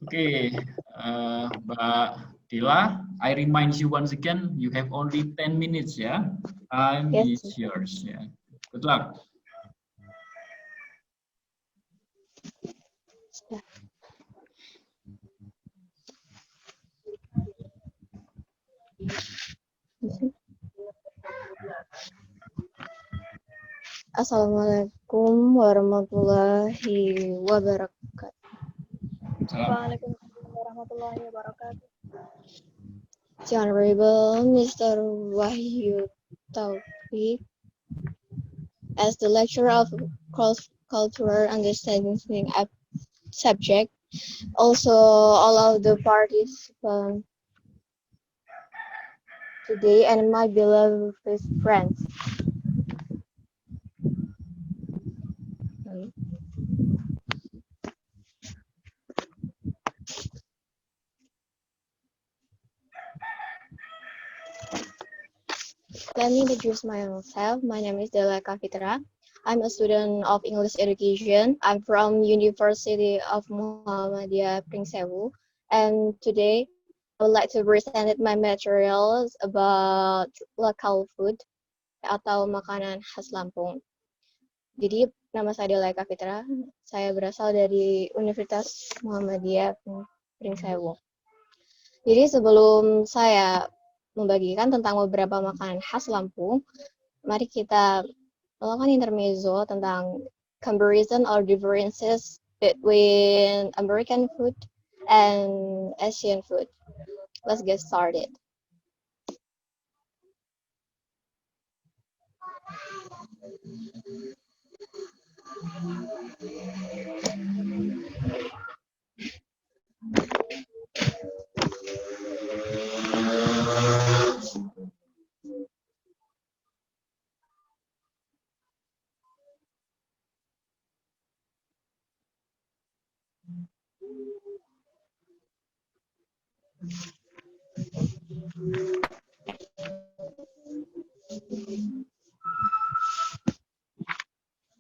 Okay, Mbak Dila, I remind you once again, you have only 10 minutes, ya. Time Yes. is yours, ya. Good luck. Assalamualaikum warahmatullahi wabarakatuh. Waalaikumsalam warahmatullahi wabarakatuh. Honorable Mr. Wahyu Taufik, as the lecturer of cultural understanding subject, also all of the participants today and my beloved friends. Let me introduce myself. My name is Dela Kafitra. I'm a student of English education. I'm from University of Muhammadiyah Pringsewu. And today, I would like to present my materials about local food atau makanan khas Lampung. Jadi, nama saya Dela Kafitra. Saya berasal dari Universitas Muhammadiyah Pringsewu. Jadi, sebelum saya membagikan tentang beberapa makanan khas Lampung, mari kita melakukan intermezzo tentang comparison or differences between American food and Asian food. Let's get started.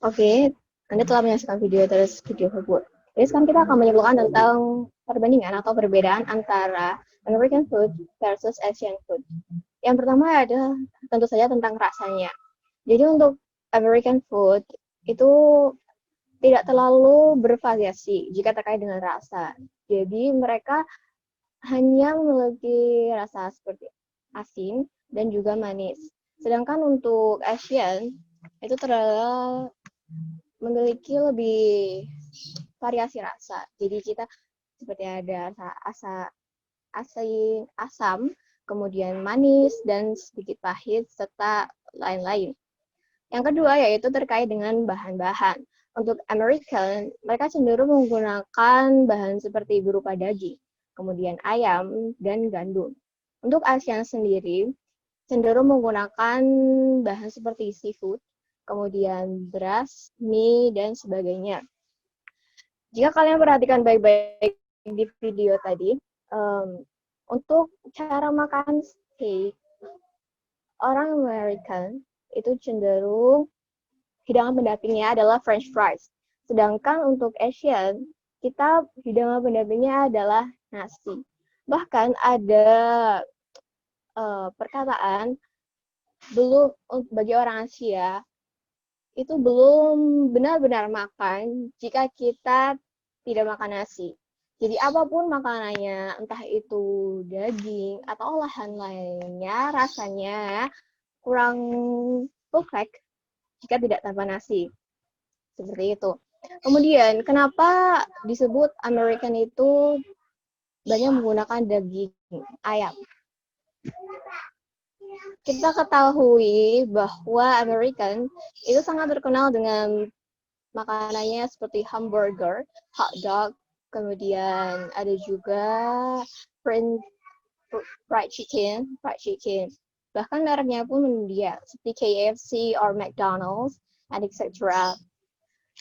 Oke, Anda telah menyaksikan video tersebut. Jadi sekarang kita akan menyebutkan tentang perbandingan atau perbedaan antara American food versus Asian food. Yang pertama adalah tentu saja tentang rasanya. Jadi untuk American food itu tidak terlalu bervariasi jika terkait dengan rasa. Jadi mereka hanya memiliki rasa seperti asin dan juga manis. Sedangkan untuk Asian itu terlalu memiliki lebih variasi rasa. Jadi kita seperti ada rasa asin, asam, kemudian manis dan sedikit pahit serta lain-lain. Yang kedua yaitu terkait dengan bahan-bahan. Untuk American, mereka cenderung menggunakan bahan seperti berupa daging, kemudian ayam dan gandum. Untuk ASEAN sendiri, cenderung menggunakan bahan seperti seafood, kemudian beras, mie, dan sebagainya. Jika kalian perhatikan baik-baik di video tadi, untuk cara makan steak, orang American itu cenderung hidangan pendampingnya adalah French fries. Sedangkan untuk Asian, kita hidangan pendampingnya adalah nasi. Bahkan ada perkataan belum bagi orang Asia itu belum benar-benar makan jika kita tidak makan nasi. Jadi apapun makanannya, entah itu daging atau olahan lainnya, rasanya kurang perfect jika tidak tanpa nasi. Seperti itu. Kemudian, kenapa disebut American itu banyak menggunakan daging ayam? Kita ketahui bahwa American itu sangat terkenal dengan makanannya seperti hamburger, hot dog, kemudian ada juga fried chicken. Bahkan mereknya pun mendia seperti KFC or McDonald's, and etc.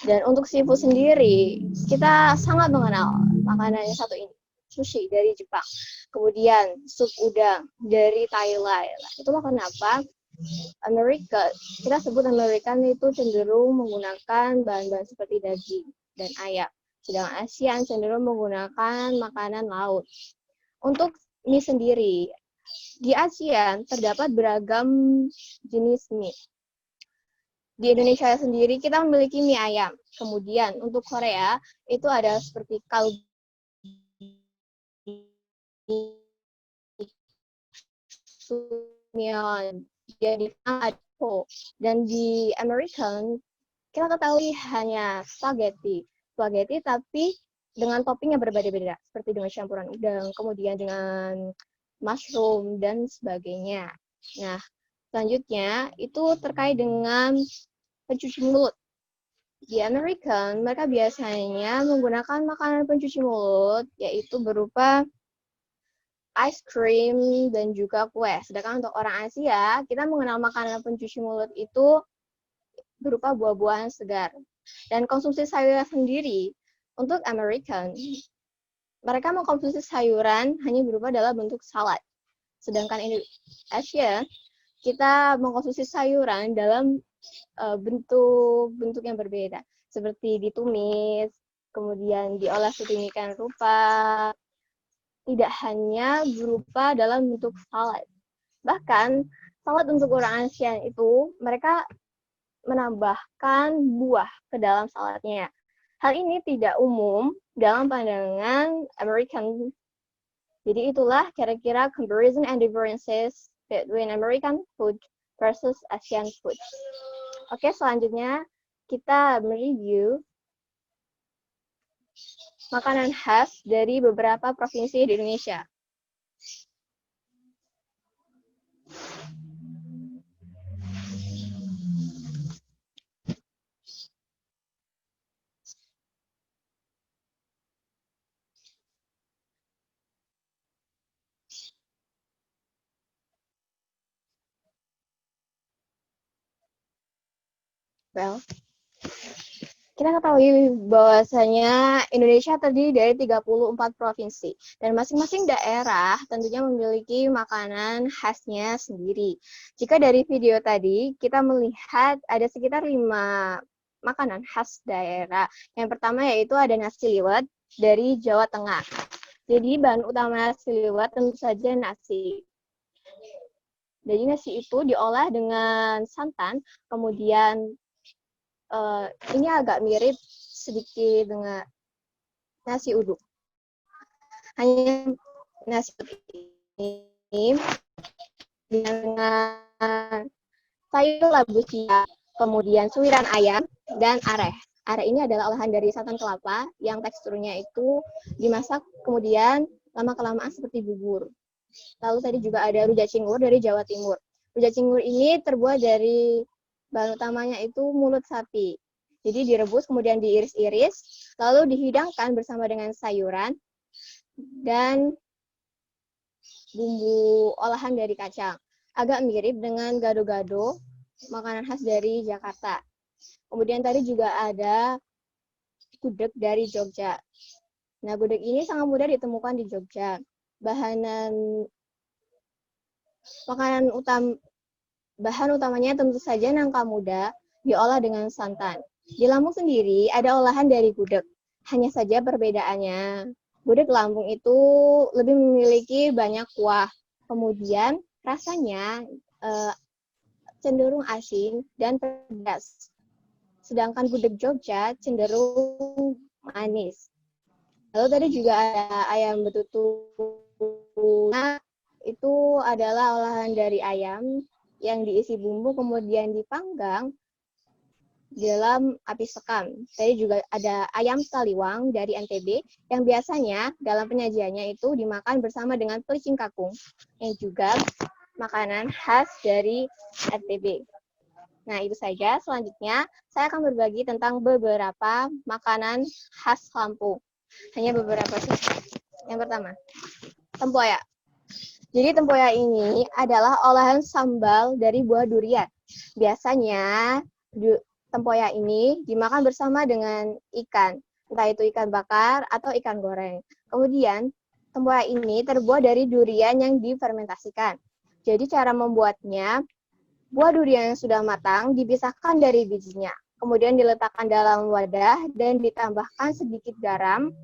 Dan untuk seafood sendiri, kita sangat mengenal makanannya satu ini, sushi dari Jepang. Kemudian sup udang dari Thailand. Itulah kenapa kita sebut American itu cenderung menggunakan bahan-bahan seperti daging dan ayam. Sedangkan ASEAN cenderung menggunakan makanan laut. Untuk mie sendiri, di ASEAN terdapat beragam jenis mie. Di Indonesia sendiri kita memiliki mie ayam. Kemudian untuk Korea itu ada seperti kalbi, sumion, jadi ada pho. Dan di American kita ketahui hanya spaghetti tapi dengan topping yang berbeda-beda, seperti dengan campuran udang, kemudian dengan mushroom dan sebagainya. Nah, selanjutnya itu terkait dengan pencuci mulut. Di American, mereka biasanya menggunakan makanan pencuci mulut, yaitu berupa ice cream dan juga kue. Sedangkan untuk orang Asia, kita mengenal makanan pencuci mulut itu berupa buah-buahan segar. Dan konsumsi sayuran sendiri, untuk American, mereka mengkonsumsi sayuran hanya berupa dalam bentuk salad. Sedangkan di Asia, kita mengkonsumsi sayuran dalam bentuk yang berbeda, seperti ditumis, kemudian diolah sedemikian rupa, tidak hanya berupa dalam bentuk salad. Bahkan, salad untuk orang ASEAN itu, mereka menambahkan buah ke dalam saladnya. Hal ini tidak umum dalam pandangan American. Jadi itulah kira-kira comparison and differences between American food versus Asian food. Oke, selanjutnya kita mereview makanan khas dari beberapa provinsi di Indonesia. Well, kita ketahui bahwasanya Indonesia terdiri dari 34 provinsi dan masing-masing daerah tentunya memiliki makanan khasnya sendiri. Jika dari video tadi kita melihat ada sekitar 5 makanan khas daerah. Yang pertama yaitu ada nasi liwet dari Jawa Tengah. Jadi bahan utama nasi liwet tentu saja nasi. Jadi nasi itu diolah dengan santan, kemudian ini agak mirip sedikit dengan nasi uduk. Hanya nasi ini dengan sayur labu siam, kemudian suiran ayam, dan areh. Areh ini adalah olahan dari santan kelapa yang teksturnya itu dimasak kemudian lama-kelamaan seperti bubur. Lalu tadi juga ada rujak cingur dari Jawa Timur. Rujak cingur ini terbuat dari bahan utamanya itu mulut sapi. Jadi direbus, kemudian diiris-iris, lalu dihidangkan bersama dengan sayuran dan bumbu olahan dari kacang. Agak mirip dengan gado-gado, makanan khas dari Jakarta. Kemudian tadi juga ada gudeg dari Jogja. Nah, gudeg ini sangat mudah ditemukan di Jogja. Bahan utamanya tentu saja nangka muda diolah dengan santan. Di Lampung sendiri ada olahan dari gudeg. Hanya saja perbedaannya, gudeg Lampung itu lebih memiliki banyak kuah. Kemudian rasanya cenderung asin dan pedas. Sedangkan gudeg Jogja cenderung manis. Lalu tadi juga ada ayam betutu. Nah, itu adalah olahan dari ayam yang diisi bumbu kemudian dipanggang dalam api sekam. Tadi juga ada ayam saliwang dari NTB yang biasanya dalam penyajiannya itu dimakan bersama dengan pelicing kakung yang juga makanan khas dari NTB. Nah, itu saja. Selanjutnya, saya akan berbagi tentang beberapa makanan khas Lampung. Hanya beberapa saja. Yang pertama, tempoyak. Jadi tempoyak ini adalah olahan sambal dari buah durian. Biasanya tempoyak ini dimakan bersama dengan ikan, entah itu ikan bakar atau ikan goreng. Kemudian tempoyak ini terbuat dari durian yang difermentasikan. Jadi cara membuatnya, buah durian yang sudah matang dipisahkan dari bijinya. kemudian diletakkan dalam wadah dan ditambahkan sedikit garam.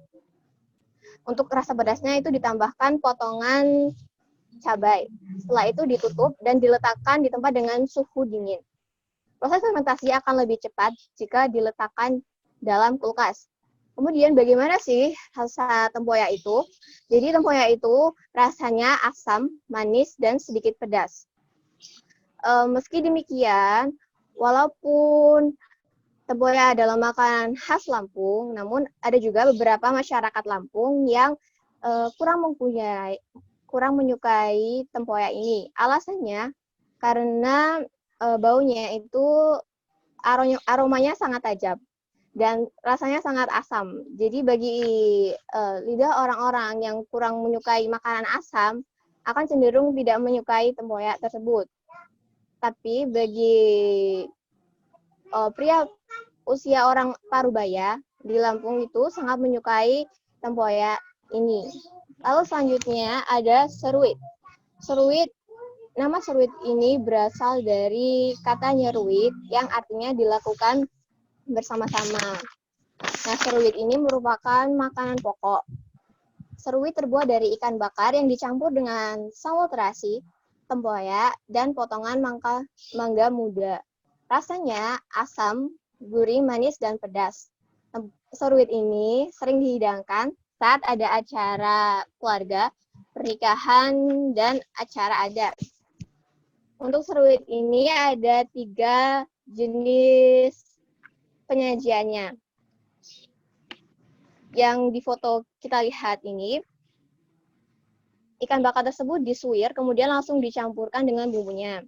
Untuk rasa pedasnya itu ditambahkan potongan cabai. Setelah itu ditutup dan diletakkan di tempat dengan suhu dingin. Proses fermentasi akan lebih cepat jika diletakkan dalam kulkas. Kemudian bagaimana sih rasa tempoyak itu? Jadi tempoyak itu rasanya asam, manis, dan sedikit pedas. Meski demikian, walaupun tempoyak adalah makanan khas Lampung, namun ada juga beberapa masyarakat Lampung yang kurang menyukai tempoyak ini. Alasannya karena baunya itu aromanya sangat tajam dan rasanya sangat asam. Jadi bagi lidah orang-orang yang kurang menyukai makanan asam akan cenderung tidak menyukai tempoyak tersebut. Tapi bagi pria usia orang parubaya di Lampung itu sangat menyukai tempoyak ini. Lalu selanjutnya ada seruit. Nama seruit ini berasal dari kata nyeruit yang artinya dilakukan bersama-sama. Nah, seruit ini merupakan makanan pokok. Seruit terbuat dari ikan bakar yang dicampur dengan sambal terasi, tempoyak, dan potongan mangga muda. Rasanya asam, gurih, manis, dan pedas. Seruit ini sering dihidangkan saat ada acara keluarga, pernikahan, dan acara adat. Untuk seruit ini ada 3 jenis penyajiannya. Yang di foto kita lihat ini, ikan bakar tersebut disuir, kemudian langsung dicampurkan dengan bumbunya.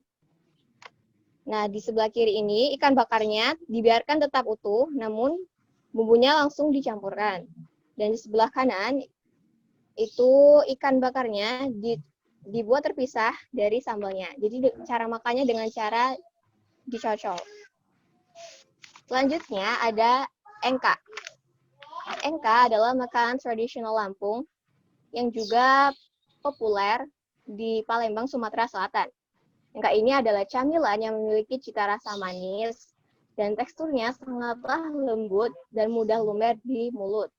Nah, di sebelah kiri ini, ikan bakarnya dibiarkan tetap utuh, namun bumbunya langsung dicampurkan. Dan di sebelah kanan, itu ikan bakarnya dibuat terpisah dari sambalnya. Jadi cara makannya dengan cara dicocol. Selanjutnya ada engka. Engka adalah makanan tradisional Lampung yang juga populer di Palembang, Sumatera Selatan. Engka ini adalah camilan yang memiliki cita rasa manis dan teksturnya sangatlah lembut dan mudah lumer di mulut.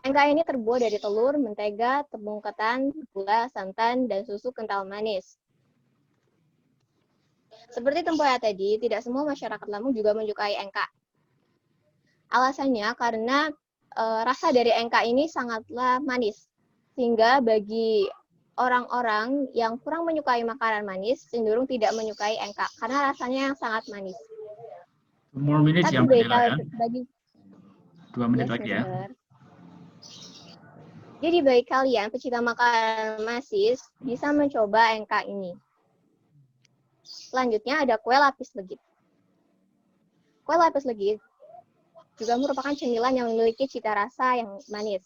Engka ini terbuat dari telur, mentega, tepung ketan, gula, santan, dan susu kental manis. Seperti tempoyak tadi, tidak semua masyarakat Lampung juga menyukai engka. Alasannya karena rasa dari engka ini sangatlah manis, sehingga bagi orang-orang yang kurang menyukai makanan manis cenderung tidak menyukai engka karena rasanya yang sangat manis. 2 more minutes ya, Mbak Dela ya. 2 menit lagi ya. Jadi bagi kalian pecinta makanan manis bisa mencoba engka ini. Selanjutnya ada kue lapis legit. Kue lapis legit juga merupakan cemilan yang memiliki cita rasa yang manis.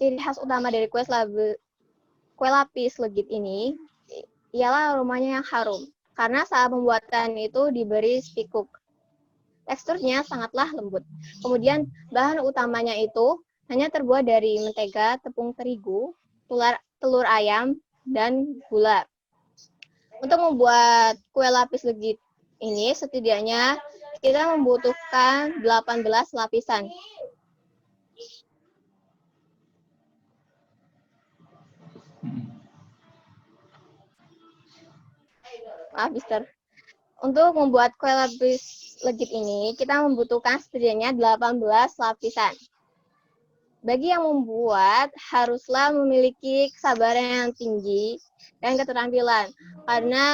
Ciri khas utama dari kue lapis legit ini ialah aromanya yang harum, karena saat pembuatan itu diberi spikuk. Teksturnya sangatlah lembut. Kemudian bahan utamanya itu hanya terbuat dari mentega, tepung terigu, telur ayam, dan gula. Untuk membuat kue lapis legit ini setidaknya kita membutuhkan 18 lapisan. Maaf, Mister. Untuk membuat kue lapis legit ini, kita membutuhkan setidaknya 18 lapisan. Bagi yang membuat, haruslah memiliki kesabaran yang tinggi dan keterampilan, karena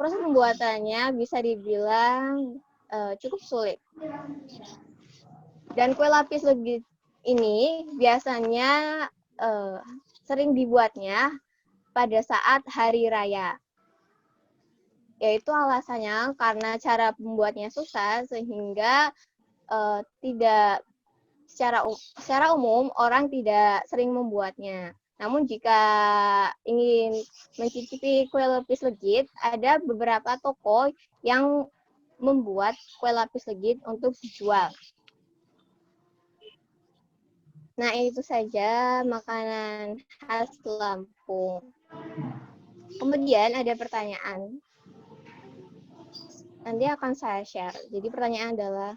proses pembuatannya bisa dibilang cukup sulit. Dan kue lapis legit ini biasanya sering dibuatnya pada saat hari raya. Yaitu alasannya karena cara pembuatnya susah, sehingga tidak secara umum orang tidak sering membuatnya. Namun jika ingin mencicipi kue lapis legit, ada beberapa toko yang membuat kue lapis legit untuk dijual. Nah, itu saja makanan khas Lampung. Kemudian ada pertanyaan. nanti akan saya share. Jadi pertanyaan adalah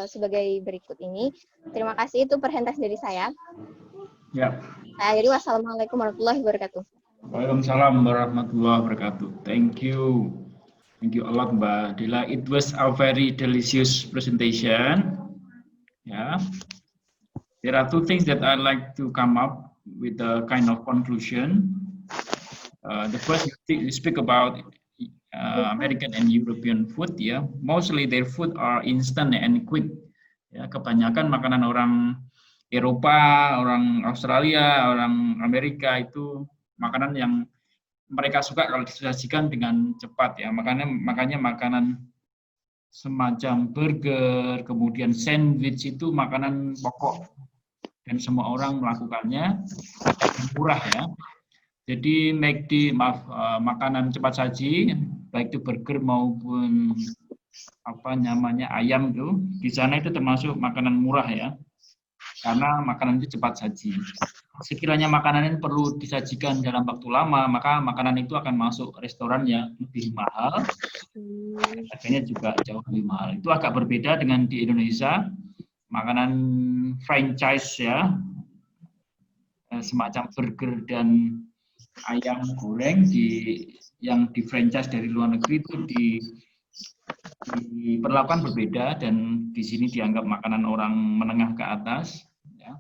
sebagai berikut ini. Terima kasih, itu perhentas dari saya. Ya. Saya akhiri, wassalamualaikum warahmatullahi wabarakatuh. Waalaikumsalam warahmatullahi wabarakatuh. Thank you. Thank you a lot, Mbak Dila. It was a very delicious presentation. Yeah. There are two things that I'd like to come up with a kind of conclusion. The first, you speak about American and European food, ya. Mostly their food are instant and quick. Ya, kebanyakan makanan orang Eropa, orang Australia, orang Amerika itu makanan yang mereka suka kalau disajikan dengan cepat, ya. Makanya makanan semacam burger, kemudian sandwich itu makanan pokok dan semua orang melakukannya, murah, ya. Jadi makanan cepat saji, baik itu burger maupun apa namanya ayam itu, di sana itu termasuk makanan murah, ya, karena makanan itu cepat saji. Sekiranya makanan ini perlu disajikan dalam waktu lama, maka makanan itu akan masuk restoran yang lebih mahal, harganya juga jauh lebih mahal. Itu agak berbeda dengan di Indonesia, makanan franchise, ya, semacam burger dan ayam goreng yang di franchise dari luar negeri itu diperlakukan berbeda, dan di sini dianggap makanan orang menengah ke atas, ya.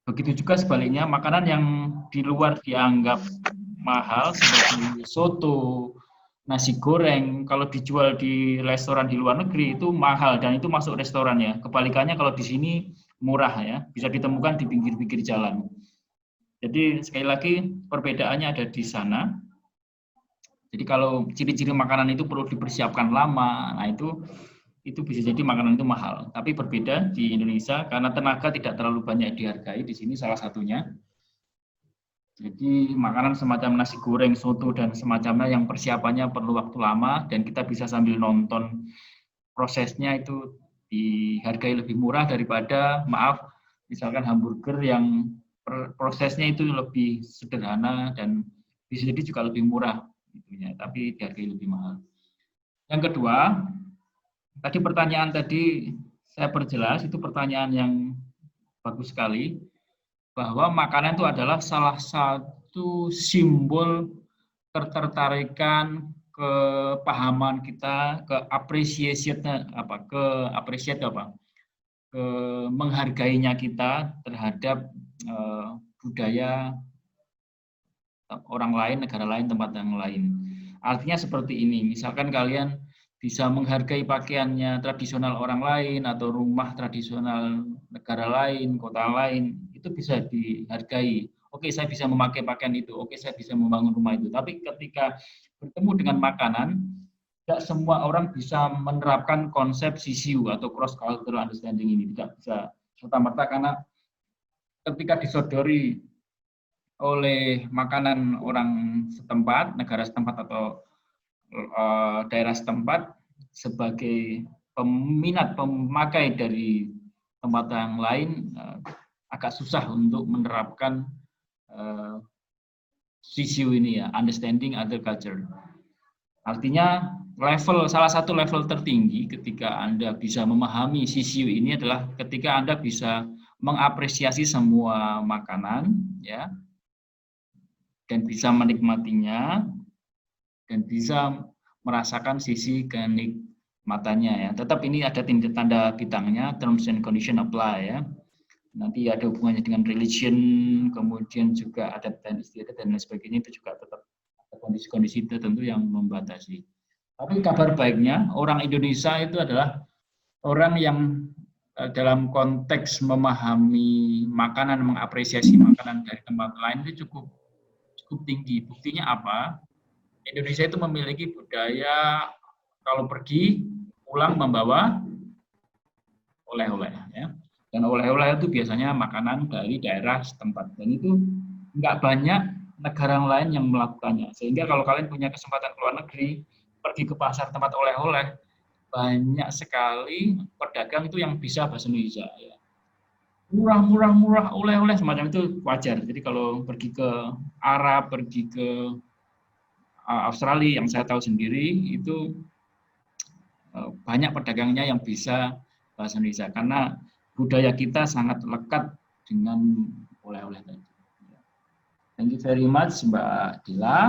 Begitu juga sebaliknya, makanan yang di luar dianggap mahal seperti soto, nasi goreng, kalau dijual di restoran di luar negeri itu mahal dan itu masuk restoran, ya. Kebalikannya kalau di sini murah, ya, bisa ditemukan di pinggir-pinggir jalan. Jadi sekali lagi perbedaannya ada di sana. Jadi kalau ciri-ciri makanan itu perlu dipersiapkan lama, nah itu bisa jadi makanan itu mahal. Tapi berbeda di Indonesia karena tenaga tidak terlalu banyak dihargai, di sini salah satunya. Jadi makanan semacam nasi goreng, soto dan semacamnya yang persiapannya perlu waktu lama dan kita bisa sambil nonton prosesnya, itu dihargai lebih murah daripada misalkan hamburger yang prosesnya itu lebih sederhana dan bisa jadi juga lebih murah, tapi dihargai lebih mahal. Yang kedua, tadi pertanyaan tadi saya perjelas, itu pertanyaan yang bagus sekali, bahwa makanan itu adalah salah satu simbol ketertarikan, kepahaman kita, menghargainya kita terhadap budaya orang lain, negara lain, tempat yang lain. Artinya seperti ini, misalkan kalian bisa menghargai pakaiannya tradisional orang lain atau rumah tradisional negara lain, kota lain, itu bisa dihargai. Oke, saya bisa memakai pakaian itu, oke, saya bisa membangun rumah itu. Tapi ketika bertemu dengan makanan, tidak semua orang bisa menerapkan konsep CCU atau cross cultural understanding ini, tidak bisa serta-merta, karena ketika disodori oleh makanan orang setempat, negara setempat atau daerah setempat sebagai peminat, pemakai dari tempat yang lain, agak susah untuk menerapkan CCU ini, ya, understanding other culture. Artinya salah satu level tertinggi ketika Anda bisa memahami CCU ini adalah ketika Anda bisa mengapresiasi semua makanan, ya, dan bisa menikmatinya dan bisa merasakan sisi kenikmatannya, ya. Tetap ini ada tanda bintangnya, terms and condition apply, ya. Nanti ada hubungannya dengan religion, kemudian juga adat dan istiadat dan lain sebagainya, itu juga tetap ada kondisi-kondisi tertentu yang membatasi. Tapi kabar baiknya, orang Indonesia itu adalah orang yang dalam konteks memahami makanan, mengapresiasi makanan dari tempat lain itu cukup tinggi. Buktinya apa? Indonesia itu memiliki budaya kalau pergi pulang membawa oleh-oleh, ya. Dan oleh-oleh itu biasanya makanan dari daerah setempat, dan itu nggak banyak negara lain yang melakukannya. Sehingga kalau kalian punya kesempatan ke luar negeri, pergi ke pasar tempat oleh-oleh, banyak sekali pedagang itu yang bisa bahasa Indonesia, ya. Murah oleh-oleh semacam itu wajar. Jadi kalau pergi ke Arab, pergi ke Australia yang saya tahu sendiri itu banyak pedagangnya yang bisa bahasa Indonesia karena budaya kita sangat lekat dengan oleh-oleh tadi. Thank you very much Mbak Dila.